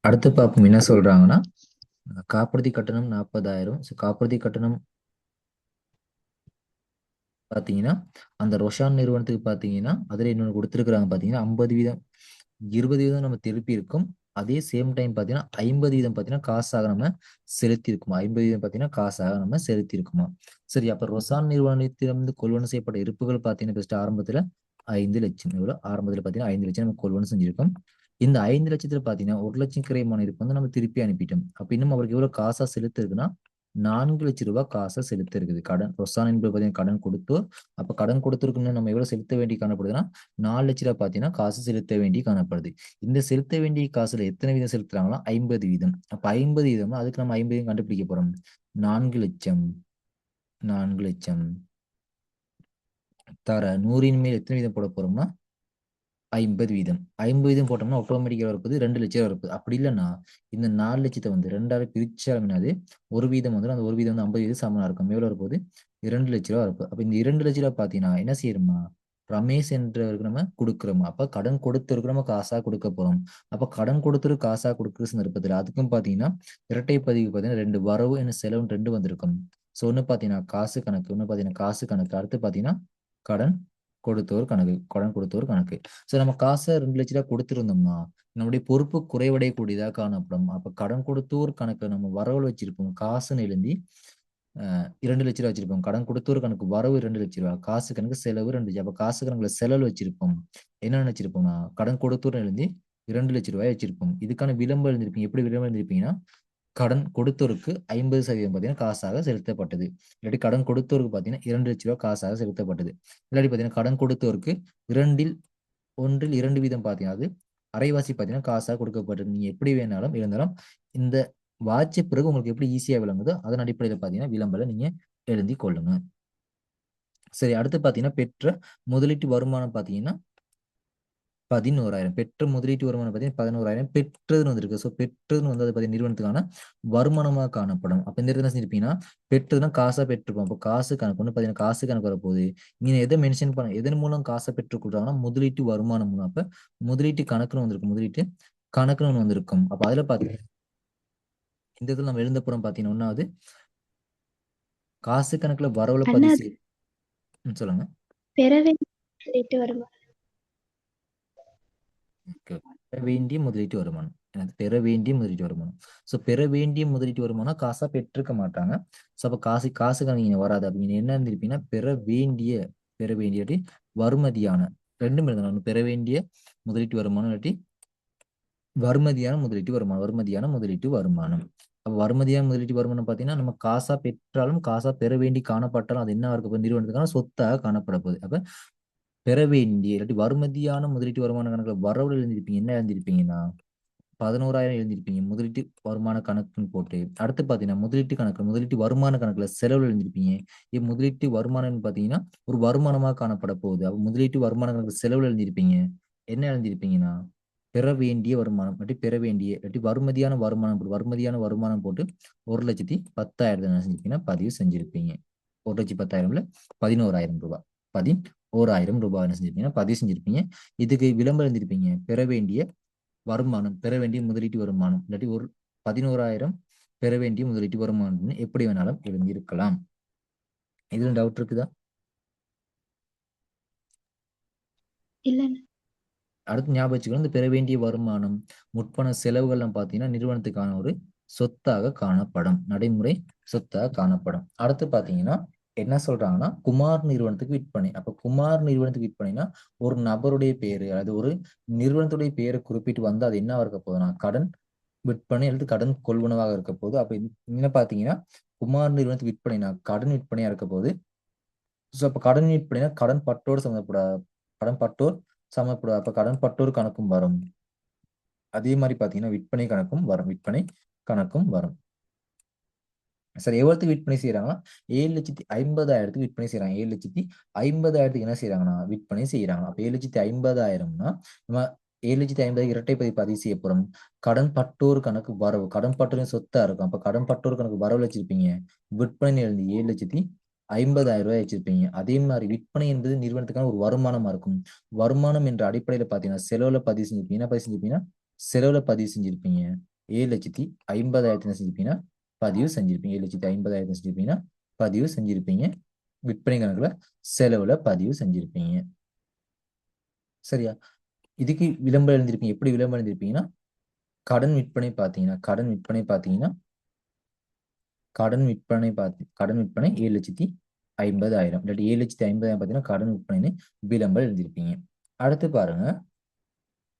அடுத்து பார்ப்போம் என்ன சொல்றாங்கன்னா, காப்புறுதி கட்டணம் 40,000. காப்புறுதி கட்டணம் பார்த்தீங்கன்னா, அந்த ரொஷான் நிறுவனத்துக்கு பார்த்தீங்கன்னா, அதில இன்னொன்னு குடுத்திருக்கிறாங்க பார்த்தீங்கன்னா, 50% 20% நம்ம திருப்பி இருக்கும். அதே சேம் டைம் பார்த்தீங்கன்னா, 50% பார்த்தீங்கன்னா, காசாக நம்ம செலுத்தியிருக்குமா. 50% பார்த்தீங்கன்னா, காசாக நம்ம செலுத்தியிருக்குமா. சரி, அப்ப ரொஷான் நிறுவனத்திலிருந்து கொள்வனவு செய்யப்பட்ட இருப்புகள் பார்த்தீங்கன்னா, ஃபர்ஸ்ட் ஆரம்பத்தில 5,00,000 எவ்வளோ? ஆரம்பத்தில பார்த்தீங்கன்னா, 5,00,000 நம்ம கொள்வனவு செஞ்சிருக்கோம். இந்த 5,00,000 பார்த்தீங்கன்னா, 1,00,000 கிரயமான இருப்பு வந்து நம்ம திருப்பி அனுப்பிட்டோம். அப்ப இன்னும் அவருக்கு எவ்வளவு காசா செலுத்த இருக்குன்னா, ரூ. 4,00,000 காசா செலுத்த இருக்குது. கடன் ரொஷான் என்பது பார்த்தீங்கன்னா கடன் கொடுத்தோர். அப்ப கடன் கொடுத்தோருக்கு நம்ம எவ்வளவு செலுத்த வேண்டி காணப்படுதுன்னா, ரூ. 4,00,000 பார்த்தீங்கன்னா காசு செலுத்த வேண்டி காணப்படுது. இந்த செலுத்த வேண்டிய காசுல எத்தனை வீதம் செலுத்துறாங்களா? 50%. அப்ப 50% அதுக்கு நம்ம 50 கண்டுபிடிக்க போறோம். 4,00,000 4,00,000 தர 100ன் மேல் எத்தனை வீதம் போட போறோம்னா 50 வீதம். 50 வீதம் போட்டோம்னா ஆட்டோமேட்டிக்கா வரப்போது 2,00,000 வரப்போகுது. அப்படி இல்லைன்னா இந்த 4,00,000 வந்து 2ஆல பிரிச்சாலும்னாது ஒரு வீதம் வந்துடும். அந்த ஒரு வீதம் வந்து 50 வீதம் சமனா இருக்கும். எவ்வளவு வரப்போகுது? ரூ. 2,00,000 வரப்போகுது. அப்ப இந்த ரூ. 2,00,000 பார்த்தீங்கன்னா என்ன செய்யணுமா? ரமேஷ் என்றவருக்கு நம்ம கொடுக்குறோம். அப்ப கடன் கொடுத்தவருக்கு நம்ம காசா கொடுக்க போறோம். அப்ப கடன் கொடுத்தவருக்கு காசா கொடுக்குற சந்தர்ப்பத்தில் அதுக்கும் பார்த்தீங்கன்னா இரட்டை பதிவு பார்த்தீங்கன்னா 2 வரவு என்ன செலவு 2 வந்திருக்கும். ஸோ ஒன்று பார்த்தீங்கன்னா காசு கணக்கு, ஒன்று பார்த்தீங்கன்னா காசு கணக்கு, அடுத்து பார்த்தீங்கன்னா கடன் கொடுத்தோர் கணக்கு, கடன் கொடுத்தோர் கணக்கு. ஸோ நம்ம காசை 2,00,000 கொடுத்துருந்தோம்னா நம்முடைய பொறுப்பு குறைவடையக்கூடியதாக காணப்படும். அப்ப கடன் கொடுத்தோர் கணக்கு நம்ம வரவுல வச்சிருப்போம். காசுன்னு எழுதி 2,00,000 வச்சிருப்போம். கடன் கொடுத்தோர் கணக்கு வரவு 2,00,000, காசு கணக்கு செலவு 2,00,000. அப்ப காசு கணக்குல செலவு வச்சிருப்போம். என்ன வச்சிருப்போம்னா கடன் கொடுத்தோர் எழுதி ரூ. 2,00,000 வச்சிருப்போம். இதுக்கான விளம்பரம் எழுதிருப்பீங்க. எப்படி விளம்பரம் எழுதிருப்பீங்கன்னா, கடன் கொடுத்தோருக்கு 50% பார்த்தீங்கன்னா காசாக செலுத்தப்பட்டது. இல்லாட்டி கடன் கொடுத்தோருக்கு பார்த்தீங்கன்னா ரூ. 2,00,000 காசாக செலுத்தப்பட்டது. இல்லாட்டி பார்த்தீங்கன்னா கடன் கொடுத்தோருக்கு இரண்டில் ஒன்றில் 2 வீதம் பார்த்தீங்கன்னா அது அரைவாசி பார்த்தீங்கன்னா காசாக கொடுக்கப்பட்டது. நீங்க எப்படி வேணாலும் இருந்தாலும் இந்த வாட்ச பிறகு உங்களுக்கு எப்படி ஈஸியா விளங்குதோ அதன் அடிப்படையில் பார்த்தீங்கன்னா விளம்பரம் நீங்க எழுதி கொள்ளுங்க. சரி, அடுத்து பார்த்தீங்கன்னா பெற்ற முதலீட்டு வருமானம் பார்த்தீங்கன்னா 11,000. பெற்ற முதலீட்டு வருமானம் பார்த்தீங்கன்னா 11,000 பெற்றதுன்னு வந்திருக்கு. ஸோ பெற்றதுன்னு வந்து அது பார்த்தீங்கன்னா நிறுவனத்துக்கான வருமானமாக காணப்படும். அப்ப இந்த இடத்துல என்ன செஞ்சிருப்பீங்கன்னா பெற்றதுன்னா காசா பெற்றிருப்போம். அப்போ காசு கணக்கு ஒன்று பார்த்தீங்கன்னா காசு கணக்கு வரப்போகுது. நீங்க எதை மென்ஷன் பண்ண எதன் மூலம் காசை பெற்றுக் கொடுக்குறாங்கன்னா முதலீட்டு வருமானம் மூலம். அப்ப முதலீட்டு கணக்குன்னு வந்திருக்கும். முதலீட்டு கணக்குன்னு ஒன்று வந்திருக்கும். அப்ப அதுல பார்த்தீங்கன்னா இந்த இடத்துல நம்ம எழுந்த புறம் பார்த்தீங்கன்னா ஒன்னாவது காசு கணக்குல வரவுல அண்ணா பதிவு அது செய்ய சொல்லுங்க. பெறவே சொல்லிட்டு வருமா? ஓகே. பெற வேண்டிய முதலீட்டு வருமானம். எனக்கு பெற வேண்டிய முதலீட்டு வருமானம். ஸோ பெற வேண்டிய முதலீட்டு வருமானம் காசா பெற்றிருக்க மாட்டாங்க. ஸோ அப்போ காசுக்காக நீங்க வராது. அப்ப நீங்க என்ன இருந்திருப்பீங்கன்னா பெற வேண்டிய வருமதியான ரெண்டும் எழுதணும். ஒண்ணு பெற வேண்டிய முதலீட்டு வருமானம் இல்லாட்டி வருமதியான முதலீட்டு வருமானம். அப்ப வருமதியான முதலீட்டு வருமானம் பார்த்தீங்கன்னா நம்ம காசா பெற்றாலும் காசா பெற வேண்டி காணப்பட்டாலும் அது என்ன இருக்க போகுது? நிறுவனத்துக்கான சொத்தாக காணப்பட போகுது. அப்ப பெற வேண்டிய இல்லாட்டி வருமதியான முதலீட்டு வருமான கணக்குல வரவுல எழுந்திருப்பீங்க. என்ன எழுந்திருப்பீங்கன்னா 11,000 எழுந்திருப்பீங்க. முதலீட்டு வருமான கணக்குன்னு போட்டு. அடுத்து பார்த்தீங்கன்னா முதலீட்டு கணக்கு, முதலீட்டு வருமான கணக்குல செலவுல எழுந்திருப்பீங்க. முதலீட்டு வருமானம்னு பார்த்தீங்கன்னா ஒரு வருமானமா காணப்பட போகுது. அப்ப முதலீட்டு வருமான கணக்கு செலவுல எழுந்திருப்பீங்க. என்ன எழுந்திருப்பீங்கன்னா பெற வேண்டிய வருமானம் இல்லாட்டி பெற வேண்டிய இல்லாட்டி வருமதியான வருமானம் போட்டு 1,10,000 என்ன செஞ்சிருப்பீங்கன்னா பதிவு செஞ்சிருப்பீங்க. 1,10,000ல 11,000 ரூபாய். 11,000 ரூபாய் என்ன செஞ்சிருப்பீங்கன்னா பதிவு செஞ்சிருப்பீங்க. இதுக்கு விளம்பரம் எழுந்திருப்பீங்க. பெற வேண்டிய வருமானம், பெற வேண்டிய முதலீட்டு வருமானம் இல்லாட்டி ஒரு 11,000 பெற வேண்டிய முதலீட்டு வருமானம்னு எப்படி வேணாலும் எழுந்திருக்கலாம். இதுல டவுட் இருக்குதா? இல்லண்ணா. அடுத்து ஞாபகம் வச்சுக்கணும், இந்த பெற வேண்டிய வருமானம் முற்பண செலவுகள்லாம் பார்த்தீங்கன்னா நிறுவனத்துக்கான ஒரு சொத்தாக காணப்படும். நடைமுறை சொத்தாக காணப்படும். அடுத்து பார்த்தீங்கன்னா என்ன சொல்றாங்கன்னா குமார் நிறுவனத்துக்கு விற்பனை. அப்ப குமார் நிறுவனத்துக்கு விற்பனைனா ஒரு நபருடைய பேரு அது ஒரு நிறுவனத்துடைய பேரை குறிப்பிட்டு வந்து அது என்ன இருக்க போகுதுன்னா கடன் விற்பனை அல்லது கடன் கொள்வனவாக இருக்க போகுது. அப்ப என்ன பாத்தீங்கன்னா குமார் நிறுவனத்துக்கு விற்பனைனா கடன் விற்பனையா இருக்க போகுது. ஸோ அப்ப கடன் விற்பனைனா கடன் பட்டோடு சம்மந்தப்படாது. கடன் பட்டோர் சம்மந்தப்படாது. அப்ப கடன் பட்டோர் கணக்கும் வரும். அதே மாதிரி பாத்தீங்கன்னா விற்பனை கணக்கும் வரும். விற்பனை கணக்கும் வரும். சரி, எவ்வளவுக்கு விற்பனை செய்யறாங்கன்னா 7,50,000 விற்பனை செய்யறாங்க. 7,50,000 என்ன செய்யறாங்கன்னா விற்பனை செய்யறாங்க. அப்ப 7,50,000னா நம்ம 7,50,000 இரட்டை பதிவு செய்ய போறோம். கடன் பட்டோர் கணக்கு வரவு, கடன் பட்டோரின் சொத்தா இருக்கும். அப்ப கடன் பட்டோர் கணக்கு வரவு வச்சிருப்பீங்க. விற்பனை எழுதி 7,50,000 வச்சிருப்பீங்க. அதே மாதிரி விற்பனை என்பது நிறுவனத்துக்கான ஒரு வருமானமா இருக்கும். வருமானம் என்ற அடிப்படையில பாத்தீங்கன்னா செலவுல பதிவு செஞ்சிருப்பீங்க. என்ன பதிவு செஞ்சிருப்பீங்கன்னா செலவுல பதிவு செஞ்சிருப்பீங்க. 7,50,000 என்ன செஞ்சிருப்பீங்கன்னா பதிவு செஞ்சிருப்பீங்க. 7,50,000 செஞ்சிருப்பீங்கன்னா பதிவு செஞ்சிருப்பீங்க. விற்பனை கணக்குல செலவுல பதிவு செஞ்சிருப்பீங்க. சரியா? இதுக்கு விளம்பரம் எழுந்திருப்பீங்க. எப்படி விளம்பரம் எழுந்திருப்பீங்கன்னா கடன் விற்பனை பார்த்தீங்கன்னா கடன் விற்பனை 7,50,000 இல்லாட்டி 7,50,000 பார்த்தீங்கன்னா கடன் விற்பனைன்னு விளம்பரம் எழுதியிருப்பீங்க. அடுத்து பாருங்க,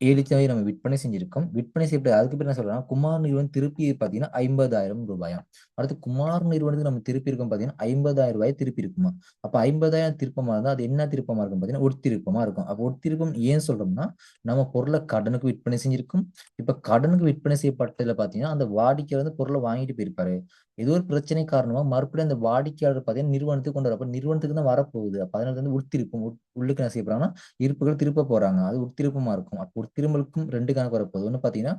7,00,000 நம்ம விற்பனை செஞ்சிருக்கோம். விற்பனை செய்யப்பட்ட அதுக்கு பேர் என்ன சொல்றோம்னா குமார் நிறுவனம் திருப்பி பார்த்தீங்கன்னா 50,000 ரூபாயாம். அடுத்து குமார் நிறுவனத்துக்கு நம்ம திருப்பி இருக்கோம் பார்த்தீங்கன்னா 50,000 ரூபாய் திருப்பி இருக்குமா. அப்ப 50,000 திருப்பமா இருந்தா அது என்ன திருப்பமா இருக்கும் பார்த்தீங்கன்னா உட்திருப்பமா இருக்கும். அப்போ உட்திருப்பம் ஏன் சொல்றோம்னா நம்ம பொருளை கடனுக்கு விற்பனை செஞ்சிருக்கோம். இப்ப கடனுக்கு விற்பனை செய்யப்பட்டதுல பார்த்தீங்கன்னா அந்த வாடிக்கையாளர் வந்து பொருளை வாங்கிட்டு போயிருப்பாரு. ஏதோ ஒரு பிரச்சனை காரணமா மறுபடியும் அந்த வாடிக்கையாளர் பார்த்தீங்கன்னா நிறுவனத்துக்கு கொண்டு வர அப்ப நிறுவனத்துக்கு தான் வரப்போகுது. அப்ப அதனால வந்து உட்திருப்பம் உள்ளுக்கு என்ன செய்யப்படுறாங்கன்னா இருப்புகள் திருப்ப போறாங்க. அது உட்திருப்பமா இருக்கும். அப்போ உட்திரும்பலுக்கும் 2 கணக்கு வரப்போகுது. ஒண்ணு பாத்தீங்கன்னா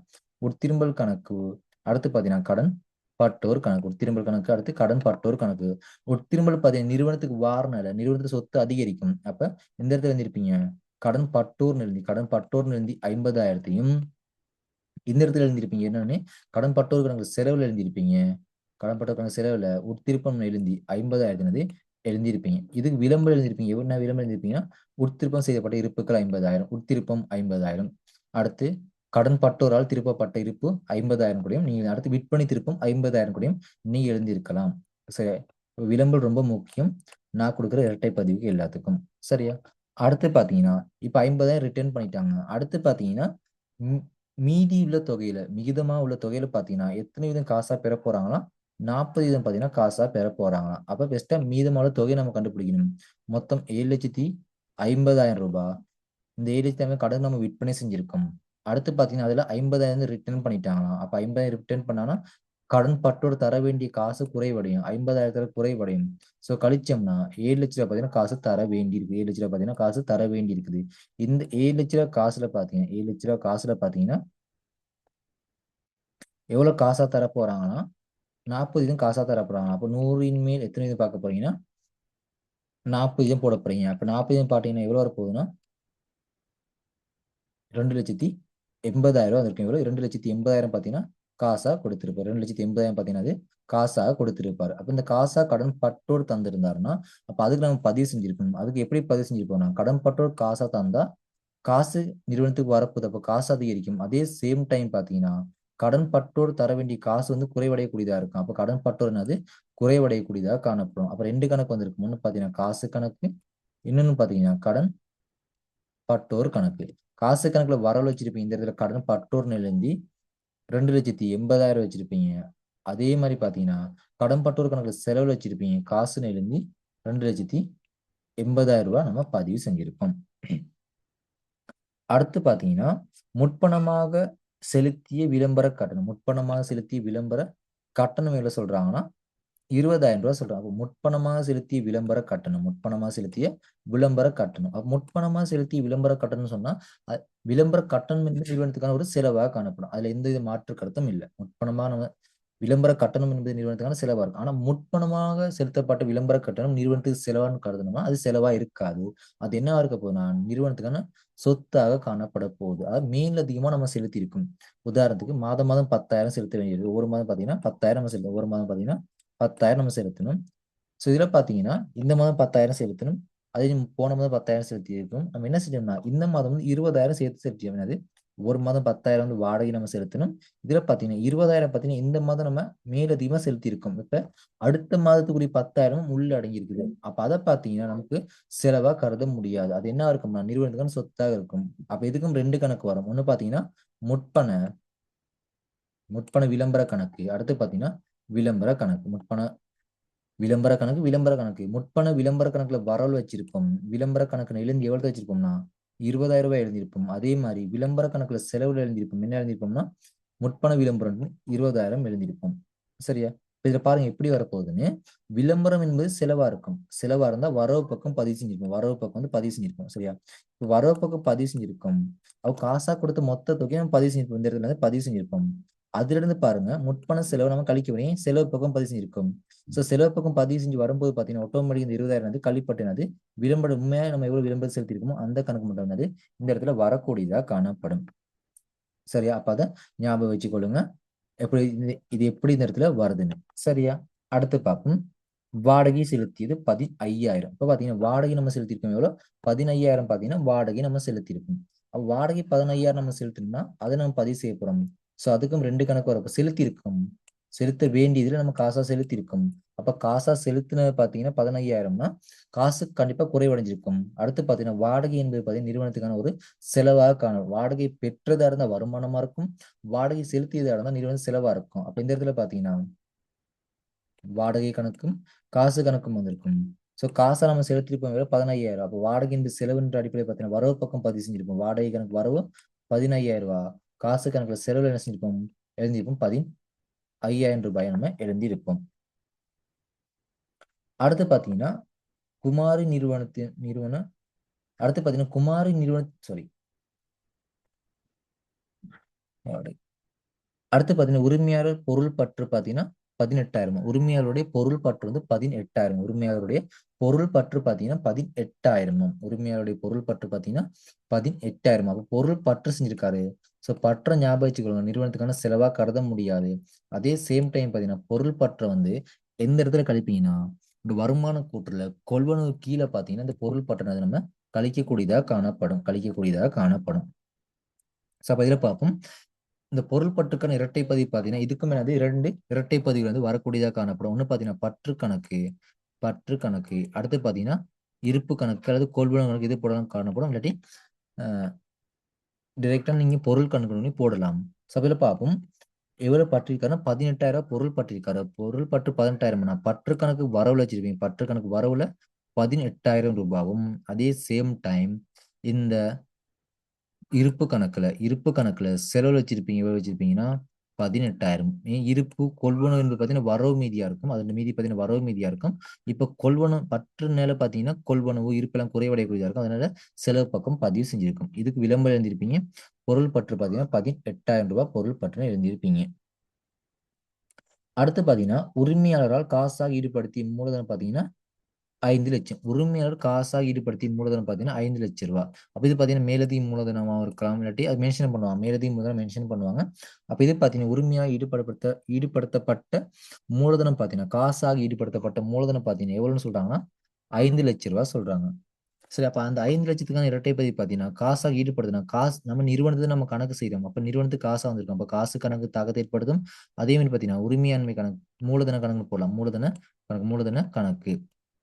உட்திரும்பல் கணக்கு, அடுத்து பாத்தீங்கன்னா கடன் பட்டோர் கணக்கு. உட்திரும்பல் கணக்கு அடுத்து கடன் பட்டோர் கணக்கு. உட்திரும்பல் பாத்தீங்கன்னா நிறுவனத்துக்கு வாரனால நிறுவனத்துக்கு சொத்து அதிகரிக்கும். அப்ப இந்த இடத்துல எழுந்திருப்பீங்க கடன் பட்டோர்னு எழுதி 50,000 இந்த இடத்துல எழுந்திருப்பீங்க என்னன்னு கடன் பட்டோர் கணக்கு செலவுல எழுந்திருப்பீங்க. கடன் பட்டோர் கணக்கு செலவுல உட்திருப்பம் எழுதி 50,000 எழுந்திருப்பீங்க. இதுக்கு விளம்பரம் எழுந்திருப்பீங்க. என்ன விளம்பரம் எழுந்திருப்பீங்கன்னா உட்திருப்பம் செய்யப்பட்ட இருப்புகள் 50,000, உட்திருப்பம் 50,000. அடுத்து கடன் பட்டோரால் திருப்பப்பட்ட இருப்பு 50,000 கூடயும் நீங்க அடுத்து விற்பனை திருப்பம் 50,000 கூடயும் நீங்க எழுந்திருக்கலாம். சரி, விளம்பரம் ரொம்ப முக்கியம் நான் கொடுக்குற இரட்டை பதிவுக்கு எல்லாத்துக்கும். சரியா? அடுத்து பாத்தீங்கன்னா இப்ப 50,000 ரிட்டர்ன் பண்ணிட்டாங்க. அடுத்து பாத்தீங்கன்னா மீதி உள்ள தொகையில மிகிதமா உள்ள தொகையில பாத்தீங்கன்னா எத்தனை வீதம் காசா பெற போறாங்களா 40 வீதம் பாத்தீங்கன்னா காசா பெற போறாங்களாம். அப்ப பெஸ்டா மீதமான தொகையை நம்ம கண்டுபிடிக்கணும். மொத்தம் 7,50,000 ரூபாய். இந்த 7,50,000 கடன் நம்ம விற்பனை செஞ்சிருக்கோம். அடுத்து பாத்தீங்கன்னா அதுல 50,000 ரிட்டர்ன் பண்ணிட்டாங்களாம். அப்ப 50,000 ரிட்டர்ன் பண்ணாங்கன்னா கடன் பட்டோடு தர வேண்டிய காசு குறைவடையும். 50,000 குறைவடையும். சோ கழிச்சோம்னா 7,00,000 பாத்தீங்கன்னா காசு தர வேண்டி இருக்கு. 7,00,000 பாத்தீங்கன்னா காசு தர வேண்டி இருக்குது. இந்த 7,00,000 காசுல பாத்தீங்கன்னா 7,00,000 காசுல பாத்தீங்கன்னா எவ்வளவு காசா தர போறாங்கன்னா 40 வீதம் காசா தர போறாங்க. அப்போ 100ன் மேல் எத்தனை வீதம் பார்க்க போறீங்கன்னா 40 வீதம் போட போறீங்க. அப்ப 40 வீதம் பாத்தீங்கன்னா எவ்வளவு வர போகுதுன்னா 2,80,000 வந்திருக்கும். எவ்வளவு 2,80,000 பாத்தீங்கன்னா காசா கொடுத்திருப்பாரு. 2,80,000 பாத்தீங்கன்னா அது காசா கொடுத்திருப்பாரு. அப்ப இந்த காசா கடன் பட்டோடு தந்திருந்தாருன்னா அப்ப அதுக்கு நம்ம பதிவு செஞ்சிருக்கணும். அதுக்கு எப்படி பதிவு செஞ்சிருப்போம்னா கடன் பட்டோடு காசா தந்தா காசு நிறுவனத்துக்கு வரப்போகுது. அப்ப காசு அதிகரிக்கும். அதே சேம் டைம் பாத்தீங்கன்னா கடன் பட்டோடு தர வேண்டிய காசு வந்து குறைவடையக்கூடியதா இருக்கும். அப்ப கடன் பட்டோடு என்னது குறைவடையக்கூடியதாக காணப்படும். அப்ப 2 கணக்கு வந்திருக்கும். ஒண்ணு பாத்தீங்கன்னா காசு கணக்கு, இன்னொன்னு பாத்தீங்கன்னா கடன் பட்டோர் கணக்கு. காசு கணக்குல வரவு வச்சிருப்பீங்க. இந்த இடத்துல கடன் பட்டோர்னு எழுதி 2,80,000 வச்சிருப்பீங்க. அதே மாதிரி பாத்தீங்கன்னா கடன் பட்டோர் கணக்குல செலவுல வச்சிருப்பீங்க. காசுன்னு எழுதி 2,80,000 ரூபாய் நம்ம பதிவு செஞ்சிருக்கோம். அடுத்து பாத்தீங்கன்னா முற்பணமாக செலுத்திய விளம்பர கட்டணம். முற்பணமாக செலுத்திய விளம்பர கட்டணம் எவ்வளவு சொல்றாங்கன்னா 20,000 ரூபாய் சொல்றாங்க. அப்போ முற்பணமாக செலுத்திய விளம்பர கட்டணம். முற்பணமாக செலுத்திய விளம்பர கட்டணம். அப்ப முற்பணமாக செலுத்திய விளம்பர கட்டணம் சொன்னா விளம்பர கட்டணம் என்பது நிறுவனத்துக்கான ஒரு செலவாக காணப்படும். அதுல எந்த வித மாற்று கருத்தும் இல்லை. முற்பணமா நம்ம விளம்பர கட்டணம் என்பது நிறுவனத்துக்கான செலவா இருக்கும். ஆனா முற்பணமாக செலுத்தப்பட்ட விளம்பர கட்டணம் நிறுவனத்துக்கு செலவான்னு கருதணும்னா அது செலவா இருக்காது. அது என்னவா இருக்க போகுதுன்னா நிறுவனத்துக்கான சொத்தாக காணப்பட போகுது. அதாவது மேலதிகமா நம்ம செலுத்தி இருக்கும். உதாரணத்துக்கு மாதம் மாதம் 10,000 செலுத்த வேண்டியது. ஒரு மாதம் பாத்தீங்கன்னா 10,000 நம்ம செலுத்தணும். ஒரு மாதம் பாத்தீங்கன்னா 10,000 நம்ம செலுத்தணும். ஸோ இதுல பாத்தீங்கன்னா இந்த மாதம் 10,000 செலுத்தணும். அதே போன மாதம் 10,000 செலுத்தி இருக்கும். நம்ம என்ன செஞ்சோம்னா இந்த மாதம் வந்து 20,000 சேர்த்து செலுத்தியோம். அது ஒரு மாதம் 10,000 வந்து வாடகை நம்ம செலுத்தணும். இதுல பாத்தீங்கன்னா 20,000 பாத்தீங்கன்னா இந்த மாதம் நம்ம மேலதிகமா செலுத்தி இருக்கோம். இப்ப அடுத்த மாதத்துக்குரிய 10,000 உள்ள அடங்கி இருக்குது. அப்ப அதை பாத்தீங்கன்னா நமக்கு செலவா கருத முடியாது. அது என்ன இருக்கும்னா நிறுவனத்துக்கான சொத்தாக இருக்கும். அப்ப இதுக்கும் 2 கணக்கு வரும். ஒண்ணு பாத்தீங்கன்னா முற்பண விளம்பர கணக்கு. அடுத்து பாத்தீங்கன்னா விளம்பர கணக்கு. விளம்பர கணக்கு முற்பண விளம்பர கணக்குல வரவு வச்சிருப்போம். விளம்பர கணக்கு எழுதி எவ்வளவு வச்சிருப்போம்னா 20,000 ரூபாய் எழுதியிருப்போம். அதே மாதிரி விளம்பர கணக்குல செலவுல எழுதியிருப்போம். என்ன எழுதியிருப்போம்னா முற்பண விளம்பரம் 20,000 எழுதியிருப்போம். சரியா? இதுல பாருங்க எப்படி வரப்போகுதுன்னு. விளம்பரம் என்பது செலவா இருக்கும். செலவா இருந்தா வரவு பக்கம் பதிவு செஞ்சிருக்கும். வரவு பக்கம் வந்து பதிவு செஞ்சிருக்கும். சரியா? வரவு பக்கம் பதிவு செஞ்சிருக்கும். அவ காசா கொடுத்த மொத்த தொகையை நம்ம பதிவு செஞ்சிருப்போம். இந்த இடத்துல இருந்து பதிவு செஞ்சிருப்போம். அதுல இருந்து பாருங்க முற்பண செலவு நம்ம கழிக்க முடியும். செலவு பக்கம் பதிவு செஞ்சிருக்கும். சோ செலவு பக்கம் பதிவு செஞ்சு வரும்போது பாத்தீங்கன்னா ஆட்டோமேட்டிக் இந்த 20,000 வந்து கழிப்பட்டினது விளம்பரம் உண்மையா நம்ம எவ்வளவு விளம்பரம் செலுத்திருக்கோமோ அந்த கணக்கு மட்டும் வந்து இந்த இடத்துல வரக்கூடியதா காணப்படும். சரியா? அப்ப அதை ஞாபகம் வச்சுக்கொள்ளுங்க. எப்படி இது எப்படி இந்த இடத்துல வருதுன்னு. சரியா? அடுத்து பார்ப்போம். வாடகை செலுத்தியது 15,000. இப்ப பாத்தீங்கன்னா வாடகை நம்ம செலுத்திருக்கோம் எவ்வளவு? 15,000 பாத்தீங்கன்னா வாடகை நம்ம செலுத்திருக்கோம். அப்ப வாடகை 15,000 நம்ம செலுத்தணும்னா அதை நம்ம பதிவு செய்ய போறோம். சோ அதுக்கும் ரெண்டு கணக்கு வரும். செலுத்திருக்கோம், செலுத்த வேண்டியதுல நம்ம காசா செலுத்திருக்கோம். அப்ப காசா செலுத்தினது பாத்தீங்கன்னா 15,000னா காசு கண்டிப்பா குறைவடைஞ்சிருக்கும். அடுத்து பாத்தீங்கன்னா வாடகை என்பது பாத்தீங்கன்னா நிறுவனத்துக்கான ஒரு செலவாக காணும். வாடகை பெற்றதா இருந்தா வருமானமா இருக்கும், வாடகை செலுத்தியதா இருந்தா நிறுவன செலவா இருக்கும். அப்ப இந்த இடத்துல பாத்தீங்கன்னா வாடகை கணக்கும் காசு கணக்கும் வந்திருக்கும். சோ காசை நம்ம செலுத்திருப்போம் 15,000. அப்போ வாடகை இந்த செலவுன்ற அடிப்படையில் பார்த்தீங்கன்னா வரவு பக்கம் பதிவு செஞ்சிருப்போம். வாடகை கணக்கு வரவு 15,000 ரூபாய், காசு கணக்குல செலவுல என்ன செஞ்சிருப்போம்? எழுந்திருப்போம் 15,000 ரூபாய் நம்ம எழுந்திருப்போம். அடுத்து பாத்தீங்கன்னா குமாரி நிறுவனம் அடுத்து பாத்தீங்கன்னா குமாரி சாரி அடுத்து பாத்தீங்கன்னா உரிமையாளர் பொருள் பற்று பாத்தீங்கன்னா 18,000. உரிமையாளருடைய பொருள் பற்று வந்து 18,000. உரிமையாளருடைய பொருள் பற்று பாத்தீங்கன்னா 18,000. உரிமையாளருடைய பொருள் பற்று பாத்தீங்கன்னா 18,000. அப்ப பொருள் பற்று செஞ்சிருக்காரு. சோ பற்ற ஞாபகம் வச்சுக்கொள்ளுங்க, நிறுவனத்துக்கான செலவா கருத முடியாது. அதே சேம் டைம் பாத்தீங்கன்னா பொருள் பற்ற வந்து எந்த இடத்துல கழிப்பீங்கன்னா இந்த வருமான கூற்றுல கொள்வனவு கீழே பாத்தீங்கன்னா இந்த பொருள் பற்று நம்ம கழிக்கக்கூடியதாக காணப்படும். சோ அப்ப இதில் பார்ப்போம். இந்த பொருள் பற்றுக்கான இரட்டை பதிவு பார்த்தீங்கன்னா இதுக்கும் என்னது 2 இரட்டை பதிவு வந்து வரக்கூடியதாக காணப்படும். ஒன்று பார்த்தீங்கன்னா பற்று கணக்கு, அடுத்து பார்த்தீங்கன்னா இருப்பு கணக்கு அல்லது கொள்வனவு கணக்கு, இது போடலாம் காணப்படும். இல்லாட்டி டிரெக்டா நீங்க பொருள் கணக்கு போடலாம். சபையில பார்ப்போம். எவ்வளவு பற்றிருக்காருன்னா 18,000 பொருள் பற்றிருக்காரு. பொருள் பற்று 18,000. பற்று கணக்கு வரவுல வச்சிருப்பீங்க. பற்று கணக்கு வரவுல 18,000 ரூபாவும், அதே சேம் டைம் இந்த இருப்பு கணக்குல செலவு வச்சிருப்பீங்க. எவ்வளவு வச்சிருப்பீங்கன்னா 18,000. இருப்பு கொள்வனவு என்பது பாத்தீங்கன்னா வரவு மீதியா இருக்கும். அதோட மீதி பாத்தீங்கன்னா வரவு மீதியா இருக்கும். இப்ப கொள்வனவு பற்று நேர பாத்தீங்கன்னா கொள்வனவு இருப்பெல்லாம் குறைவடையக்கூடியதா இருக்கும். அதனால செலவு பக்கம் பதிவு செஞ்சிருக்கும். இதுக்கு விளம்பரம் எழுந்திருப்பீங்க. பொருள் பற்று பாத்தீங்கன்னா 18,000 ரூபாய் பொருள் பற்று எழுந்திருப்பீங்க. அடுத்து பாத்தீங்கன்னா உரிமையாளரால் காசாக ஈடுபடுத்திய மூலதனம் பாத்தீங்கன்னா 5 லட்சம். உரிமையாளர் காசாக ஈடுபடுத்திய மூலதனம் பாத்தீங்கன்னா 5 லட்சம் ரூபாய். அப்ப இது பாத்தீங்கன்னா மேலதிக மூலதனமாவும் இருக்கலாம், இல்லாட்டி அது மென்ஷன் பண்ணுவாங்க. மேலதிக மூலதனம் மென்ஷன் பண்ணுவாங்க. அப்ப இது பாத்தீங்கன்னா உரிமையாக ஈடுபடுத்தப்பட்ட மூலதனம் பாத்தீங்கன்னா காசாக ஈடுபடுத்தப்பட்ட மூலதனம் பாத்தீங்கன்னா எவ்வளவுன்னு சொல்றாங்கன்னா 5 லட்சம் ரூபாய் சொல்றாங்க. சரி, அப்ப அந்த 5 லட்சத்துக்கான இரட்டை பதிவு பாத்தீங்கன்னா காசாக ஈடுபடுத்தினா காசு நம்ம நிறுவனத்தை நம்ம கணக்கு செய்யறோம். அப்ப நிறுவனத்துக்கு காசா வந்திருக்கும். அப்ப காசு கணக்கு தாக்கத்தை ஏற்படுத்தும். அதே மாதிரி பாத்தீங்கன்னா உரிமையாண்மை கணக்கு மூலதன கணக்கு போடலாம். மூலதன கணக்கு.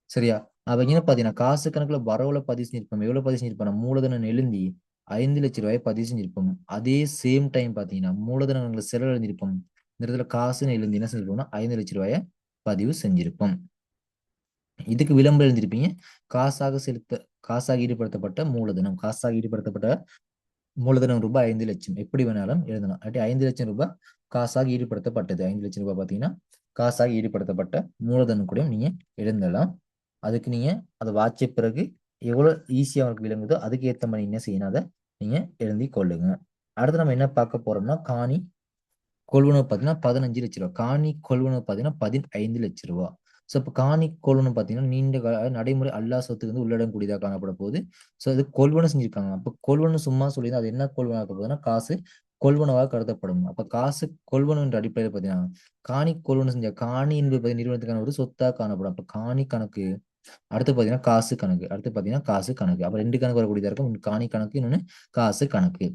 சரியா? அப்ப இங்க பாத்தீங்கன்னா காசு கணக்குல வரவுல பதிவு செஞ்சிருப்போம். எவ்வளவு பதிவு செஞ்சிருப்போம்? மூலதனம் எழுந்தி 5 லட்சம் ரூபாய் பதிவு செஞ்சிருப்போம். அதே சேம் டைம் பாத்தீங்கன்னா மூலதன கணக்குல செலவு எழுந்திருப்போம். இந்த இடத்துல காசுன்னு எழுந்தி என்ன செஞ்சிருப்போம்னா 5 லட்சம் ரூபாய பதிவு செஞ்சிருப்போம். இதுக்கு விளம்பரம் எழுந்திருப்பீங்க. காசாக ஈடுபடுத்தப்பட்ட மூலதனம் ரூபாய் 5 லட்சம். எப்படி வேணாலும் எழுதலாம். அப்படி 5 லட்சம் ரூபாய் காசாக ஈடுபடுத்தப்பட்டது. 5 லட்சம் ரூபாய் பாத்தீங்கன்னா காசாக ஈடுபடுத்தப்பட்ட மூலதனம் கூட நீங்க எழுதலாம். அதுக்கு நீங்க அதை வாட்ச பிறகு எவ்வளவு ஈஸியா உங்களுக்கு விளங்குதோ அதுக்கு ஏத்த மாதிரி என்ன செய்யணும், அதை நீங்க எழுதி கொள்ளுங்க. அடுத்து நம்ம என்ன பார்க்க போறோம்னா காணி கொள்வனவு பார்த்தீங்கன்னா 15 லட்சம் ரூபாய். காணி கொள்வனவு பார்த்தீங்கன்னா 15 லட்சம் ரூபாய். ஸோ இப்போ காணி கொள்வனவு பார்த்தீங்கன்னா நீண்ட கால நடைமுறை அல்லா சொத்துக்கு வந்து உள்ளடக்கூடியதாக காணப்பட போகுது. ஸோ இது கொள்வனவு செஞ்சிருக்காங்க. அப்போ கொள்வனவு சும்மா சொல்லி அது என்ன கொள்வனவாக போகுதுன்னா காசு கொள்வனவாக கருதப்படும். அப்ப காசு கொள்வனவு என்ற அடிப்படையில் பார்த்தீங்கன்னா காணி கொள்வனவு செஞ்ச காணி என்பது நிறுவனத்துக்கான ஒரு சொத்தாக காணப்படும். அப்ப காணி கணக்கு, அடுத்து பாத்தீங்கன்னா காசு கணக்கு. அப்ப 2 கணக்கு வரக்கூடியதா இருக்கும். காணி கணக்கு, இன்னொன்னு காசு கணக்கு.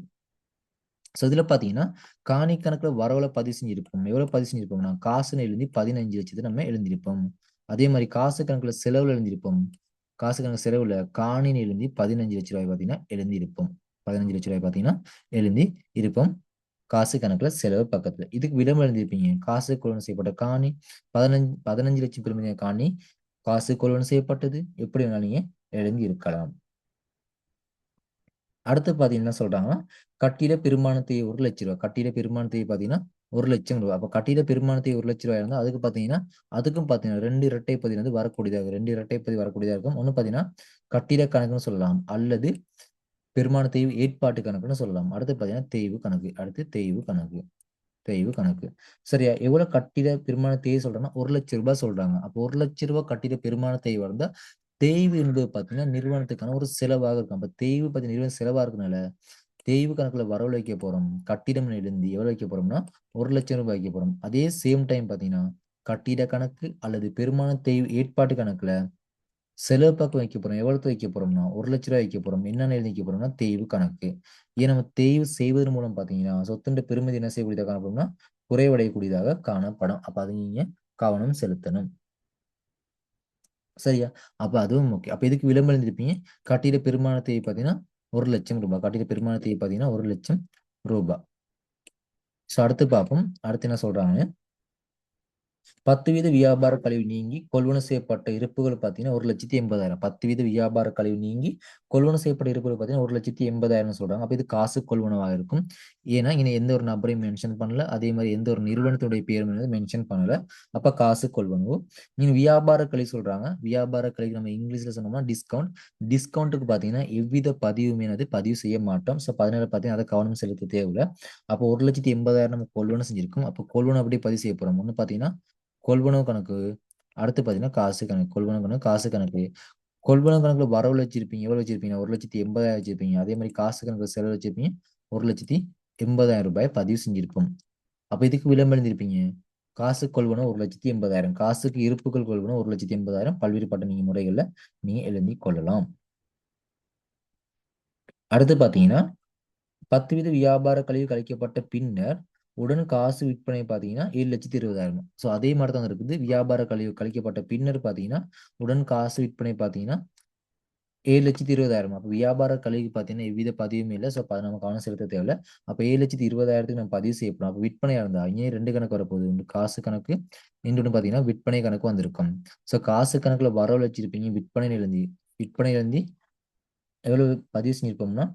சோ இதுல பாத்தீங்கன்னா காணி கணக்குல வரவுல பதிவு செஞ்சிருப்போம். எவ்வளவு பதிவு செஞ்சிருப்போம்னா காசுன்னு எழுதி 15 லட்சத்தை நம்ம எழுந்திருப்போம். அதே மாதிரி காசு கணக்குல செலவுல எழுந்திருப்போம். காசு கணக்கு செலவுல காணின்னு எழுதி 15 லட்சம் ரூபாய் பாத்தீங்கன்னா எழுந்திருப்போம். 15 லட்சம் ரூபாய் பாத்தீங்கன்னா எழுதி இருப்போம் காசு கணக்குல செலவு பக்கத்துல. இதுக்கு விளம்பரம் எழுந்திருப்பீங்க. காசு கொள்வனவு செய்யப்பட்ட காணி 15 லட்சம் பெறுமதியான காணி காசு கொள்வனவு செய்யப்பட்டது. எப்படி வேணாலும் நீங்க எழுதி இருக்கலாம். அடுத்து பாத்தீங்கன்னா என்ன சொல்றாங்கன்னா கட்டிட பெருமானத்தை 1 லட்சம் ரூபாய். கட்டிட பெருமானத்தை பாத்தீங்கன்னா 1 லட்சம் ரூபாய். அப்ப கட்டிட பெருமானத்தை 1 லட்சம் ரூபாய் இருந்தா அதுக்கும் பாத்தீங்கன்னா 2 இரட்டை பதிவு வந்து வரக்கூடியதாக இருக்கும். 2 இரட்டை பதிவு வரக்கூடியதாக இருக்கும். ஒண்ணு பாத்தீங்கன்னா கட்டிட கணக்குன்னு சொல்லலாம், அல்லது பெருமான தேய்வு ஏற்பாட்டு கணக்குன்னு சொல்லலாம். அடுத்து பாத்தீங்கன்னா தேய்வு கணக்கு. சரியா? எவ்வளவு கட்டிட பெருமான தேய்வு சொல்றாங்கன்னா 1 லட்சம் ரூபாய் சொல்றாங்க. அப்போ 1 லட்சம் ரூபாய் கட்டிட பெருமான தேய்வு இருந்தா தேய்வு என்பது பாத்தீங்கன்னா நிறுவனத்துக்கான ஒரு செலவாக இருக்கும். அப்ப தேய்வு பத்தி நிறுவன செலவா இருக்கனால தேய்வு கணக்குல வரவு வைக்க போறோம். கட்டிடம் எழுந்தி எவ்வளவு வைக்க போறோம்னா 1,00,000 வைக்க போறோம். அதே சேம் டைம் பாத்தீங்கன்னா கட்டிட கணக்கு அல்லது பெருமான தேய்வு ஏற்பாட்டு கணக்குல செலவு பக்கம் வைக்க போறோம். எவ்வளவு வைக்க போறோம்னா 1,00,000 வைக்க போறோம். என்னென்ன எழுதி வைக்க போறோம்னா தேய்வு கணக்கு. ஏன் நம்ம தேய்வு செய்வதன் மூலம் பாத்தீங்கன்னா சொத்துன்ற பெருமதி என்ன செய்யக்கூடியதாக காணப்படும்னா குறைவடையக்கூடியதாக காணப்படும். அப்ப அது நீங்க கவனம் செலுத்தணும். சரியா? அப்ப அதுவும் முக்கியம். அப்ப இதுக்கு விளம்பரம் எழுதிருப்பீங்க. கட்டிட பெருமான தேவை பாத்தீங்கன்னா 1,00,000 ரூபாய். கட்டிட பெருமான தேவை பாத்தீங்கன்னா 1,00,000 ரூபாய். சோ அடுத்து பார்ப்போம். அடுத்து என்ன சொல்றாங்க? 10% வியாபார கழிவு நீங்கி கொள்வன செய்யப்பட்ட இருப்புகள் பார்த்தீங்கன்னா 1,80,000. 10% வியாபார கழிவு நீங்கி கொள்வன செய்யப்பட்ட இருப்புகள் பார்த்தீங்கன்னா 1,80,000 சொல்றாங்க. அப்ப இது காசு கொள்வனவாக இருக்கும். ஏன்னா இங்க எந்த ஒரு நபரையும் மென்ஷன் பண்ணல. அதே மாதிரி எந்த ஒரு நிறுவனத்துடைய பேரும் மென்ஷன் பண்ணல. அப்ப காசு கொள்வனவு. நீங்க வியாபார கழிவு சொல்றாங்க. வியாபார கழிவு நம்ம இங்கிலீஷ்ல சொன்னோம்னா டிஸ்கவுண்ட். டிஸ்கவுண்ட்டுக்கு பார்த்தீங்கன்னா எவ்வித பதிவுமே பதிவு செய்ய மாட்டோம். ஸோ 17 பார்த்தீங்கன்னா அதை கவனம் செலுத்த தேவையில்லை. அப்போ 1,80,000 நம்ம கொள்வன செஞ்சிருக்கோம். அப்போ கொள்வன அப்படியே பதிவு செய்ய போறோம். ஒன்று பார்த்தீங்கன்னா கொள்வனவு கணக்கு. அடுத்து பார்த்தீங்கன்னா காசு கணக்கு. கொள்வனவு கணக்கு, காசு கணக்கு. கொள்வனவு கணக்குல வரவு வச்சிருப்பீங்க. எவ்வளவு வச்சிருப்பீங்க? 1,80,000 வச்சிருப்பீங்க. அதே மாதிரி காசு கணக்குல செலவு வச்சிருப்பீங்க. 1,80,000 ரூபாய் பதிவு செஞ்சிருப்போம். அப்ப இதுக்கு விளம்பரம் எழுதிருப்பீங்க. காசு கொள்வனவு 1,80,000. காசுக்கு இருப்புகள் கொள்வனவு 1,80,000. பல்வேறுபட்ட நீங்க முறைகள்ல நீங்க எழுதி கொள்ளலாம். அடுத்து பாத்தீங்கன்னா 10 வியாபார கழிவு கழிக்கப்பட்ட பின்னர் உடன் காசு விற்பனை பார்த்தீங்கன்னா 7,20,000. ஸோ அதே மாதிரி தான் இருக்குது. வியாபார கழிவு கழிக்கப்பட்ட பின்னர் பார்த்தீங்கன்னா உடன் காசு விற்பனை பார்த்தீங்கன்னா 7,20,000. அப்போ வியாபார கழிவுக்கு பார்த்தீங்கன்னா எவ்வித பதிவுமே இல்லை. ஸோ அதை நம்ம கவனம் செலுத்த தேவையில்லை. அப்போ 7,20,000 நம்ம பதிவு செய்யப்படும். அப்போ விற்பனையா இருந்தா இங்கே 2 கணக்கு வரப்போகுது. ஒன்று காசு கணக்கு, இன்னொன்று பார்த்தீங்கன்னா விற்பனை கணக்கு வந்திருக்கும். ஸோ காசு கணக்குல வரவு வச்சிருப்பீங்க. விற்பனை எழுந்தி எவ்வளவு பதிவு செஞ்சிருப்போம்னா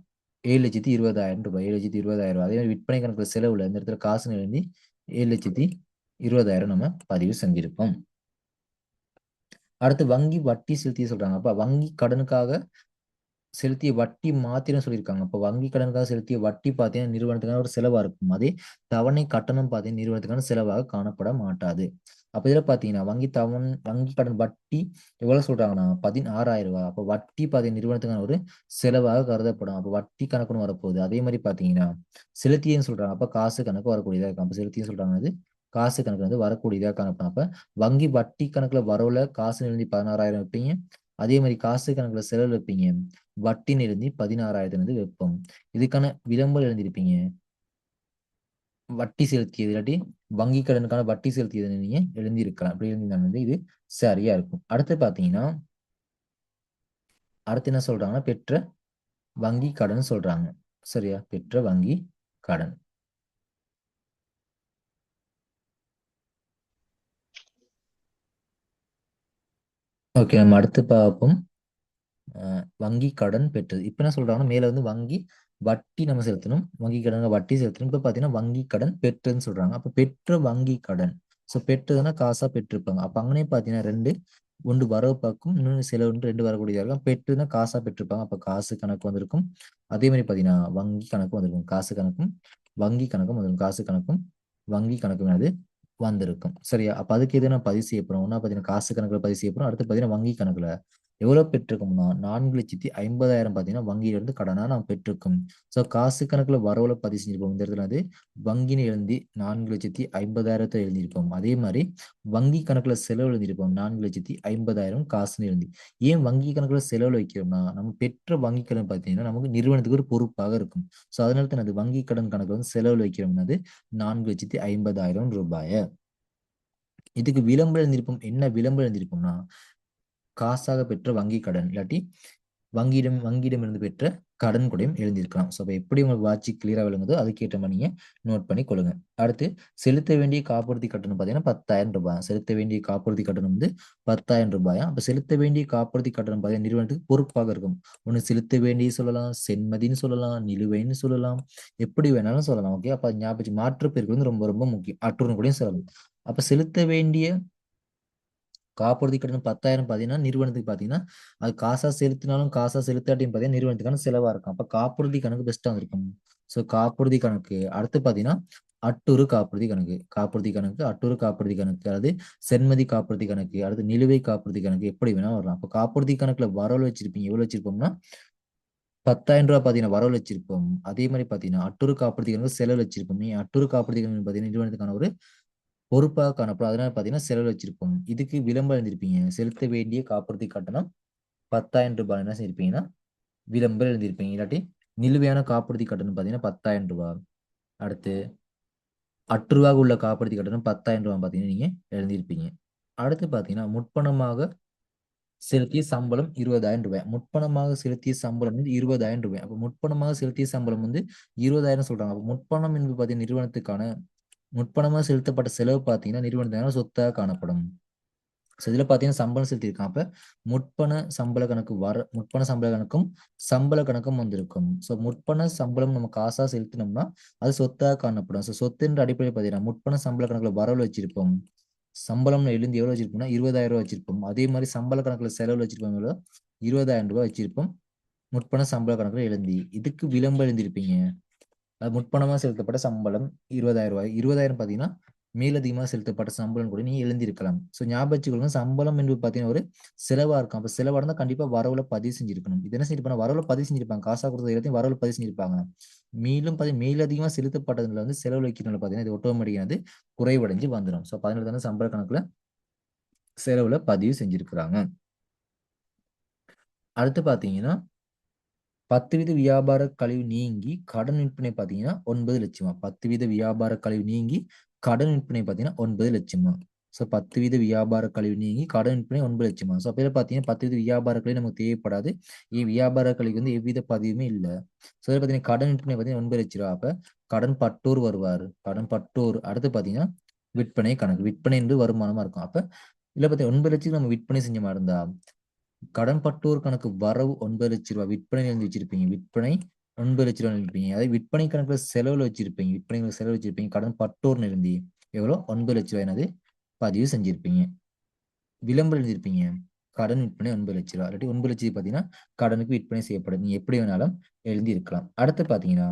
7,20,000 ரூபாய். 7,20,000. அதே மாதிரி விற்பனை கணக்குல செலவுல இந்த இடத்துல காசு எழுதி 7,20,000 நம்ம பதிவு செஞ்சிருப்போம். அடுத்து வங்கி வட்டி செலுத்திய சொல்றாங்க. அப்ப வங்கி கடனுக்காக செலுத்திய வட்டி மாத்திரம் சொல்லியிருக்காங்க. அப்ப வங்கி கடனுக்காக செலுத்திய வட்டி பார்த்தீங்கன்னா நிறுவனத்துக்கான ஒரு செலவா இருக்கும். அதே தவணை கட்டணம் பார்த்தீங்கன்னா நிறுவனத்துக்கான செலவாக காணப்பட மாட்டாது. அப்ப இதுல பாத்தீங்கன்னா வங்கி கடன் வட்டி எவ்வளவு சொல்றாங்கன்னா 16,000 ரூபாய். அப்ப வட்டி பாத்தீங்கன்னா நிறுவனத்துக்கான ஒரு செலவாக கருதப்படும். அப்ப வட்டி கணக்குன்னு வரப்போகுது. அதே மாதிரி பாத்தீங்கன்னா செலுத்தியன்னு சொல்றாங்க. அப்ப காசு கணக்கு வரக்கூடியதா இருக்கும். அப்ப செலுத்தியும் சொல்றாங்க காசு கணக்கு வரக்கூடியதா காணப்படும். அப்ப வங்கி வட்டி கணக்குல வரவுல காசு நிறுத்தி 16,000 வைப்பீங்க. அதே மாதிரி காசு கணக்குல செலவு வைப்பீங்க. வட்டி நிறுத்தி 16,000 வைப்போம். இதுக்கான விளம்பரம் எழுதியிருப்பீங்க. வட்டி செலுத்தியது இல்லாட்டி வங்கி கடனுக்கான வட்டி செலுத்தியது நீங்க எழுந்திருக்கலாம். அப்படி எழுந்திருந்தா இது சரியா இருக்கும். அடுத்து பாத்தீங்கன்னா அடுத்து என்ன சொல்றாங்கன்னா பெற்ற வங்கி கடன் சொல்றாங்க. சரியா? பெற்ற வங்கி கடன். ஓகே, நம்ம அடுத்து பார்ப்போம். வங்கி கடன் பெற்றது. இப்ப என்ன சொல்றாங்கன்னா மேல வங்கி வட்டி நம்ம செலுத்தணும். வங்கி கடன் வட்டி செலுத்தணும். இப்ப பாத்தீங்கன்னா வங்கி கடன் பெற்றுன்னு சொல்றாங்க. அப்ப பெற்ற வங்கி கடன். சோ பெற்றதுன்னா காசா பெற்றிருப்பாங்க. அப்ப அங்கனே பாத்தீங்கன்னா ஒன்று வரவு பக்கம், இன்னொன்று செலவு, 2 வரக்கூடியதா இருக்கும். பெற்றுனா காசா பெற்றிருப்பாங்க. அப்ப காசு கணக்கு வந்திருக்கும். அதே மாதிரி பாத்தீங்கன்னா வங்கி கணக்கு வந்திருக்கும். காசு கணக்கும் வங்கி கணக்கும் வந்திருக்கும். காசு கணக்கும் வங்கி கணக்கும் வந்திருக்கும். சரியா? அப்ப அதுக்கு எது நான் பதிவு செய்யப்படும். ஒன்னா பாத்தீங்கன்னா காசு கணக்குல பதிவு செய்யப்படும். அடுத்து பாத்தீங்கன்னா வங்கி கணக்குல எவ்வளவு பெற்றிருக்கோம்னா 4,50,000 பாத்தீங்கன்னா வங்கியிலிருந்து கடனா நாம் பெற்றிருக்கோம். சோ காசு கணக்குல வரவுல பதிவு செஞ்சிருப்போம். இந்த இடத்துல வங்கின்னு எழுதி 4,50,000 எழுதியிருப்போம். அதே மாதிரி வங்கி கணக்குல செலவு எழுதியிருப்போம். 4,50,000 காசுன்னு எழுதி. ஏன் வங்கி கணக்குல செலவுல வைக்கிறோம்னா நம்ம பெற்ற வங்கி கடன் பார்த்தீங்கன்னா நமக்கு நிறுவனத்துக்கு ஒரு பொறுப்பாக இருக்கும். சோ அதனால தான் அது வங்கி கடன் கணக்கு செலவுல வைக்கிறோம்னா 4,50,000 ரூபாய. இதுக்கு விளம்பரம் எழுந்திருப்போம். என்ன விளம்பரம் எழுந்திருப்போம்னா காசாக பெற்ற வங்கி கடன் இல்லாட்டி வங்கியிடமிருந்து பெற்ற கடன் கூடயும் எழுதியிருக்கலாம். ஸோ அப்போ எப்படி உங்களுக்கு வாட்சி கிளியரா விளங்குதோ அதுக்கேற்ற மாதிரி நீங்க நோட் பண்ணி கொள்ளுங்க. அடுத்து செலுத்த வேண்டிய காப்புறுதி கட்டணம் பார்த்தீங்கன்னா 10,000 ரூபாய். செலுத்த வேண்டிய காப்புறுதி கட்டணம் 10,000 ரூபாயா. அப்ப செலுத்த வேண்டிய காப்புறுதி கட்டணம் பார்த்தீங்கன்னா நிறுவனத்துக்கு பொறுப்பாக இருக்கும். ஒன்று செலுத்த வேண்டிய சொல்லலாம், சென்மதின்னு சொல்லலாம், நிலுவைன்னு சொல்லலாம், எப்படி வேணாலும் சொல்லலாம். ஓகே, அப்ப ஞாபகம் மாற்று பெயர்கள் ரொம்ப ரொம்ப முக்கியம். அற்றுன்னு கூட சொல்லலாம். அப்ப செலுத்த வேண்டிய காப்புறுதி கட்டணம் 10,000 பார்த்தீங்கன்னா நிறுவனத்துக்கு பார்த்தீங்கன்னா அது காசா செலுத்தினாலும் காசா செலுத்தாட்டியும் பார்த்தீங்கன்னா நிறுவனத்துக்கான செலவா இருக்கும். அப்ப காப்புறுதி கணக்கு பெஸ்டா இருக்கும். ஸோ காப்புறுதி கணக்கு அடுத்து பார்த்தீங்கன்னா அட்டுறு காப்புறுதி கணக்கு. அட்டுறு காப்புறுதி கணக்கு, அதாவது சென்மதி காப்புறுதி கணக்கு, அடுத்து நிலுவை காப்புறுதி கணக்கு, எப்படி வேணா வரலாம். அப்ப காப்புறுதி கணக்குல வரவு வச்சிருப்பீங்க. எவ்வளவு வச்சிருப்போம்னா ரூபாய் பார்த்தீங்கன்னா வரவு வச்சிருப்போம். அதே மாதிரி பார்த்தீங்கன்னா அட்டூறு காப்புறுதி கணக்கு செலவு வச்சிருப்போம். நீ அட்டூறு காப்புறுதி கணக்கு பார்த்தீங்கன்னா நிறுவனத்துக்கான ஒரு பொறுப்பாக காணப்படும். அதனால பார்த்தீங்கன்னா செலவு வச்சிருப்போம். இதுக்கு விளம்பரம் எழுதிருப்பீங்க. செலுத்த வேண்டிய காப்புறுதி கட்டணம் ரூபாய் என்ன செஞ்சிருப்பீங்கன்னா விளம்பரம் எழுதியிருப்பீங்க. இல்லாட்டி நிலுவையான காப்புறுதி கட்டணம் பார்த்தீங்கன்னா ரூபாய். அடுத்து அற்றுவாக உள்ள காப்புறுதி கட்டணம் ரூபாய் பார்த்தீங்கன்னா நீங்க எழுதியிருப்பீங்க. அடுத்து பார்த்தீங்கன்னா முற்பணமாக செலுத்திய சம்பளம் ரூபாய். முற்பணமாக செலுத்திய சம்பளம் வந்து ரூபாய். அப்போ முற்பணமாக செலுத்திய சம்பளம் வந்து 20,000 சொல்றாங்க. அப்போ முற்பணம் என்பது பார்த்தீங்கன்னா நிறுவனத்துக்கான முற்பணமாக செலுத்தப்பட்ட செலவு பார்த்தீங்கன்னா நிறுவனத்தினால சொத்தாக காணப்படும். ஸோ இதில் பார்த்தீங்கன்னா சம்பளம் செலுத்தியிருக்கான். அப்போ முற்பண சம்பள கணக்கும் சம்பள கணக்கும் வந்திருக்கும். ஸோ முற்பண சம்பளம் நம்ம காசாக செலுத்தினோம்னா அது சொத்தாக காணப்படும். ஸோ சொத்துன்ற அடிப்படையில் பார்த்தீங்கன்னா முற்பண சம்பள கணக்கில் வரவு வச்சிருப்போம். சம்பளம்னு எழுந்து எவ்வளவு வச்சிருப்போம்னா 20,000 வச்சிருப்போம். அதே மாதிரி சம்பள கணக்குல செலவுல வச்சிருப்போம். எவ்வளோ 20,000 வச்சிருப்போம். முற்பண சம்பள கணக்குல எழுந்தி இதுக்கு விளம்பரம் எழுந்திருப்பீங்க. அது முற்பணமா செலுத்தப்பட்ட சம்பளம் 20,000. 20,000 பார்த்தீங்கன்னா மேலதிகமாக செலுத்தப்பட்ட சம்பளம் கூட நீங்க எழுந்திருக்கலாம். ஸோ ஞாபகம் வச்சுக்கொள்ளுங்க, சம்பளம் என்பது பார்த்தீங்கன்னா ஒரு செலவா இருக்கும். அப்போ செலவா இருந்தால் கண்டிப்பா வரவுல பதிவு செஞ்சிருக்கணும். இது என்ன செஞ்சிருப்பாங்க, வரவுல பதிவு செஞ்சிருப்பாங்க. காசா கொடுத்தது எல்லாத்தையும் வரவுல பதிவு செஞ்சிருப்பாங்க. மேலதிகமாக செலுத்தப்பட்டதுல வந்து செலவு வைக்கிறதுனால பார்த்தீங்கன்னா இது ஆட்டோமேட்டிக்கானது குறைவடைஞ்சு வந்துடும். ஸோ 17 தானே சம்பள கணக்குல செலவுல பதிவு செஞ்சிருக்கிறாங்க. அடுத்து பாத்தீங்கன்னா 10 வீத வியாபார கழிவு நீங்கி கடன் விற்பனை பாத்தீங்கன்னா 9 லட்சமா. 10 வீத வியாபார கழிவு நீங்கி கடன் விற்பனை பாத்தீங்கன்னா 9 லட்சமா. ஸோ 10 வீத வியாபார கழிவு நீங்கி கடன் விற்பனை 9 லட்சமா. ஸோ அப்ப பாத்தீங்கன்னா 10 வீத வியாபார கழிவு நமக்கு தேவைப்படாது. வியாபார கழிவுக்கு வந்து எவ்வித பதிவுமே இல்லை. ஸோ இதில் பார்த்தீங்கன்னா கடன் விற்பனை பார்த்தீங்கன்னா 9 லட்ச ரூபா. அப்ப கடன் பட்டோர் வருவார். கடன் பட்டோர் அடுத்து பாத்தீங்கன்னா விற்பனை கணக்கு. விற்பனை என்று வருமானமா இருக்கும். அப்ப இல்ல பார்த்தீங்கன்னா 9 லட்சத்துக்கு நம்ம விற்பனை செஞ்ச மாதிரி இருந்தா கடன் பட்டோர் கணக்கு வரவு 9 லட்ச ரூபாய் விற்பனை எழுதி வச்சிருப்பீங்க. விற்பனை 9 லட்ச ரூபாய் எழுதிருப்பீங்க. அதாவது விற்பனை கணக்குல செலவுல வச்சிருப்பீங்க. விற்பனை கணக்கு செலவு வச்சிருப்பீங்க. கடன் பட்டோர் எழுதி எவ்வளோ 9 லட்ச ரூபாய் என்னது பதிவு செஞ்சிருப்பீங்க. விளம்பரம் எழுதியிருப்பீங்க. கடன் விற்பனை 9 லட்ச ரூபாய். இல்லாட்டி 9 லட்சம் பார்த்தீங்கன்னா கடனுக்கு விற்பனை செய்யப்படும். நீங்க எப்படி வேணாலும் எழுதி இருக்கலாம். அடுத்து பார்த்தீங்கன்னா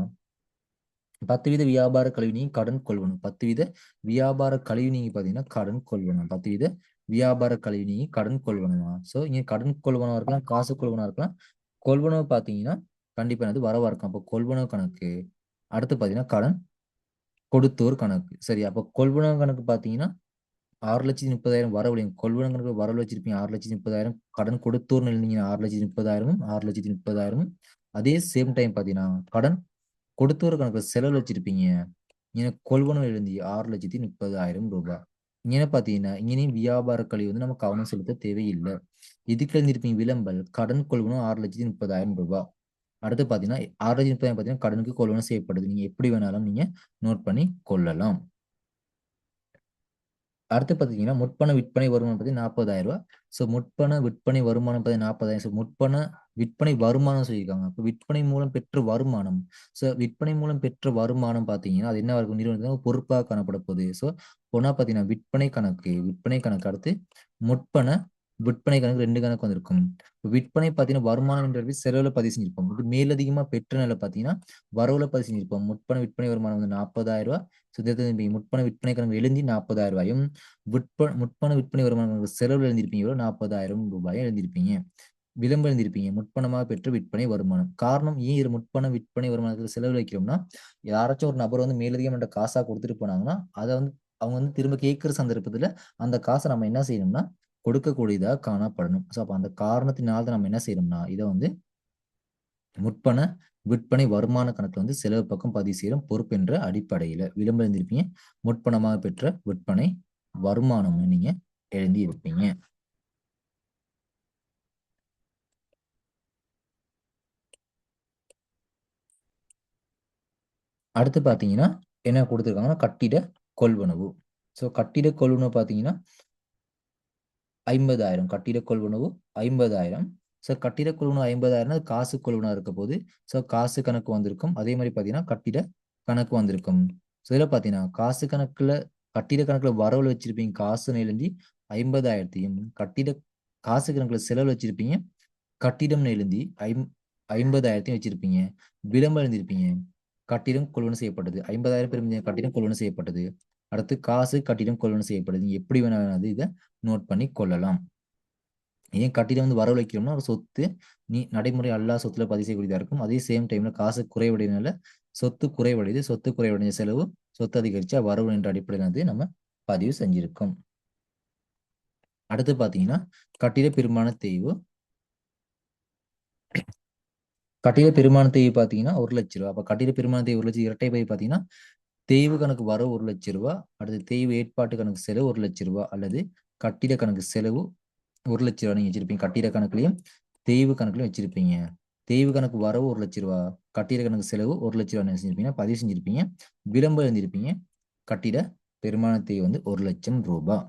10 வீத வியாபார கழிவு நீங்கி கடன் கொள்வனும். 10 வீத வியாபார கழிவு நீங்கி பார்த்தீங்கன்னா கடன் கொள்வனும். 10 வீத வியாபார கழிவு நீங்கி கடன் கொள்வனுமா. ஸோ இங்க கடன் கொள்வனவா இருக்கலாம், காசு கொள்வனவா இருக்கலாம். கொள்வனவு பார்த்தீங்கன்னா கண்டிப்பா அது வரவா இருக்கும். அப்போ கொள்வனவு கணக்கு. அடுத்து பார்த்தீங்கன்னா கடன் கொடுத்தோர் கணக்கு. சரி, அப்போ கொள்வனவு கணக்கு பார்த்தீங்கன்னா 6,30,000 வரவு. கொள்வனவு கணக்கு வரவு வச்சிருப்பீங்க 6,30,000. கடன் கொடுத்தோர்னு எழுந்தீங்கன்னா 6,30,000, 6,30,000. அதே சேம் டைம் பார்த்தீங்கன்னா கடன் கொடுத்தோர் கணக்குல செலவு வச்சிருப்பீங்க. இங்கே கொள்வனவு எழுந்தி 6,30,000 ரூபாய். இங்கே பார்த்தீங்கன்னா இங்கேயும் வியாபார கழிவு வந்து நம்ம கவனம் செலுத்த தேவையில்லை. இதுக்கு எழுந்திருப்பீங்க விளம்பல் கடன் கொள்வனவு 6,30,000 ரூபாய். அடுத்து பார்த்தீங்கன்னா 6,30,000 பார்த்தீங்கன்னா கடனுக்கு கொள்வனவு செய்யப்படுது. நீங்க எப்படி வேணாலும் நீங்க நோட் பண்ணி கொள்ளலாம். அடுத்து பார்த்தீங்கன்னா முற்பண விற்பனை வருமானம் பார்த்தீங்கன்னா 40,000 ரூபாய். ஸோ முற்பண விற்பனை வருமானம் பார்த்தீங்கன்னா 40,000. ஸோ முற்பண விற்பனை வருமானம் சொல்லியிருக்காங்க. இப்போ விற்பனை மூலம் பெற்ற வருமானம். ஸோ விற்பனை மூலம் பெற்ற வருமானம் பார்த்தீங்கன்னா அது என்ன இருக்கும், நிறுவனத்துக்கு பொறுப்பாக காணப்பட போகுது. ஸோ பொண்ணா பார்த்தீங்கன்னா விற்பனை கணக்கு அடுத்து முற்பண விற்பனை கணக்கு 2 கணக்கு வந்திருக்கும். விற்பனை பார்த்தீங்கன்னா வருமானம் என்ற செலவுல பதிவு செஞ்சிருப்போம். இது மேலதிகமா பெற்ற நிலை பார்த்தீங்கன்னா வரவுல பதிவு செஞ்சிருப்போம். முற்பண விற்பனை வருமானம் வந்து 40,000 ரூபாய். முற்பண விற்பனை கணக்கு எழுந்தி 40,000 ரூபாயும் முற்பண விற்பனை வருமானம் செலவு எழுந்திருப்பீங்க 40,000 ரூபாயும் எழுந்திருப்பீங்க. விளம்பரம் எழுந்திருப்பீங்க முற்பணமாக பெற்ற விற்பனை வருமானம். காரணம் ஏன் இது முற்பண விற்பனை வருமானத்தில் செலவு வைக்கிறோம்னா யாராச்சும் ஒரு நபர் வந்து மேலதிகம் என்ற காசா கொடுத்துட்டு போனாங்கன்னா அதை வந்து அவங்க வந்து திரும்ப கேட்கிற சந்தர்ப்பத்துல அந்த காசை நம்ம என்ன செய்யணும்னா கொடுக்கக்கூடியதா காணப்படணும். ஸோ அப்ப அந்த காரணத்தினால்தான் நம்ம என்ன செய்யணும்னா இதை வந்து முற்பண விற்பனை வருமான கணக்குல வந்து செலவு பக்கம் பதிவு செய்யறோம் பொறுப்பு என்ற அடிப்படையில விளம்பரம் எழுந்திருப்பீங்க. முற்பணமாக பெற்ற விற்பனை வருமானம்னு நீங்க எழுதி இருப்பீங்க. அடுத்து பாத்தீங்கன்னா என்ன கொடுத்துருக்காங்கன்னா கட்டிட கொள்வனவு. ஸோ கட்டிட கொள்வனவு பாத்தீங்கன்னா 50,000. கட்டிட கொள்வனவு 50,000. ஸோ கட்டிட கொள்வனவு 50,000 காசு கொள்வனவு இருக்க போது. ஸோ காசு கணக்கு வந்திருக்கும். அதே மாதிரி பாத்தீங்கன்னா கட்டிட கணக்கு வந்திருக்கும். ஸோ இதில் பாத்தீங்கன்னா காசு கணக்குல கட்டிட கணக்குல வரவுல வச்சிருப்பீங்க காசு எழுந்தி 50,000. காசு கணக்குல செலவு வச்சிருப்பீங்க கட்டிடம் எழுந்தி 50,000 வச்சிருப்பீங்க. விளம்பரம் எழுந்திருப்பீங்க கட்டிடம் கொள்வனவு செய்யப்பட்டது. 50,000 பெருமித கட்டிடம் கொள்வனவு செய்யப்பட்டது. அடுத்து காசு கட்டிடம் கொள்வனவு செய்யப்படுது. நீங்க எப்படி வேணாலும் இதை நோட் பண்ணி கொள்ளலாம். ஏன் கட்டிடம் வந்து வரவு வைக்கிறோம்னா ஒரு சொத்து நடைமுறை அல்லா சொத்துல பதிவு செய்யக்கூடியதா இருக்கும். அதே சேம் டைம்ல காசு குறைவடைனால சொத்து குறைவடையுது. சொத்து குறைவடைஞ்ச செலவு சொத்து அதிகரிச்சா வரவு என்ற அடிப்படையில் வந்து நம்ம பதிவு செஞ்சிருக்கோம். அடுத்து பாத்தீங்கன்னா கட்டிட பெருமான தேய்வு. கட்டிட பெருமான தேய்வு பாத்தீங்கன்னா 1,00,000 ரூபாய். அப்ப கட்டிட பெருமான தேய்வு 1,00,000 இரட்டை பை பாத்தீங்கன்னா தேய்வு கணக்கு வரவு 1,00,000 ரூபாய், அடுத்து தேய்வு ஏற்பாட்டு கணக்கு செலவு 1,00,000 ரூபாய், அல்லது கட்டிட கணக்கு செலவு 1,00,000 நீங்க வச்சிருப்பீங்க. கட்டிட கணக்குலையும் தேய்வு கணக்குலையும் வச்சிருப்பீங்க. தேய்வு கணக்கு வரவு 1,00,000 ரூபாய், கட்டிட கணக்கு செலவு 1,00,000 செஞ்சிருப்பீங்க, பதிவு செஞ்சிருப்பீங்க. விளம்பரம் எழுந்திருப்பீங்க கட்டிட பெருமான தேய்வு வந்து 1,00,000 ரூபாய்.